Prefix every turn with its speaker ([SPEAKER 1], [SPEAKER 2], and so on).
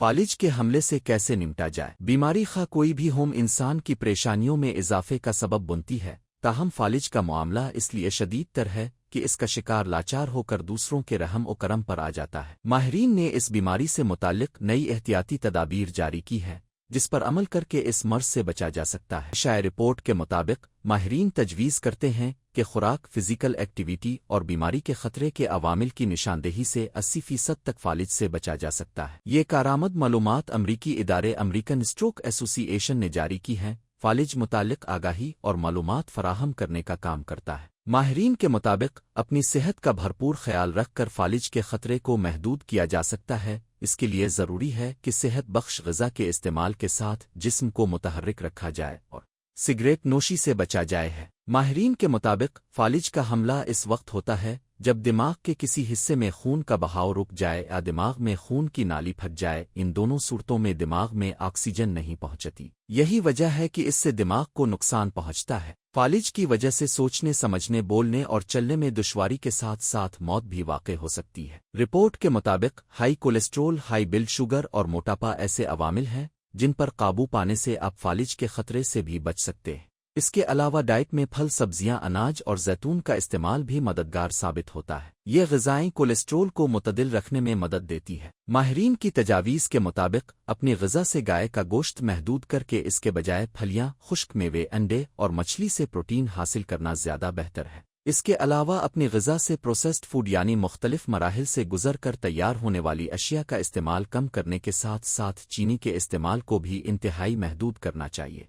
[SPEAKER 1] فالج کے حملے سے کیسے نمٹا جائے؟ بیماری خواہ کوئی بھی ہوم انسان کی پریشانیوں میں اضافے کا سبب بنتی ہے، تاہم فالج کا معاملہ اس لیے شدید تر ہے کہ اس کا شکار لاچار ہو کر دوسروں کے رحم و کرم پر آ جاتا ہے۔ ماہرین نے اس بیماری سے متعلق نئی احتیاطی تدابیر جاری کی ہیں جس پر عمل کر کے اس مرض سے بچا جا سکتا ہے۔ شائع رپورٹ کے مطابق ماہرین تجویز کرتے ہیں کہ خوراک، فزیکل ایکٹیویٹی اور بیماری کے خطرے کے عوامل کی نشاندہی سے 80% تک فالج سے بچا جا سکتا ہے۔ یہ کارآمد معلومات امریکی ادارے امریکن اسٹروک ایسوسی ایشن نے جاری کی ہیں، فالج متعلق آگاہی اور معلومات فراہم کرنے کا کام کرتا ہے۔ ماہرین کے مطابق اپنی صحت کا بھرپور خیال رکھ کر فالج کے خطرے کو محدود کیا جا سکتا ہے۔ اس کے لیے ضروری ہے کہ صحت بخش غذا کے استعمال کے ساتھ جسم کو متحرک رکھا جائے اور سگریٹ نوشی سے بچا جائے ہے۔ ماہرین کے مطابق فالج کا حملہ اس وقت ہوتا ہے جب دماغ کے کسی حصے میں خون کا بہاؤ رک جائے یا دماغ میں خون کی نالی پھٹ جائے۔ ان دونوں صورتوں میں دماغ میں آکسیجن نہیں پہنچتی، یہی وجہ ہے کہ اس سے دماغ کو نقصان پہنچتا ہے۔ فالج کی وجہ سے سوچنے، سمجھنے، بولنے اور چلنے میں دشواری کے ساتھ ساتھ موت بھی واقع ہو سکتی ہے۔ رپورٹ کے مطابق high cholesterol, high blood sugar اور موٹاپا ایسے عوامل ہیں جن پر قابو پانے سے آپ فالج کے خطرے سے بھی بچ سکتے ہیں۔ اس کے علاوہ ڈائٹ میں پھل، سبزیاں، اناج اور زیتون کا استعمال بھی مددگار ثابت ہوتا ہے۔ یہ غذائیں کولیسٹرول کو معتدل رکھنے میں مدد دیتی ہے۔ ماہرین کی تجاویز کے مطابق اپنی غذا سے گائے کا گوشت محدود کر کے اس کے بجائے پھلیاں، خشک میوے، انڈے اور مچھلی سے پروٹین حاصل کرنا زیادہ بہتر ہے۔ اس کے علاوہ اپنی غذا سے پروسیسڈ فوڈ یعنی مختلف مراحل سے گزر کر تیار ہونے والی اشیاء کا استعمال کم کرنے کے ساتھ ساتھ چینی کے استعمال کو بھی انتہائی محدود کرنا چاہیے۔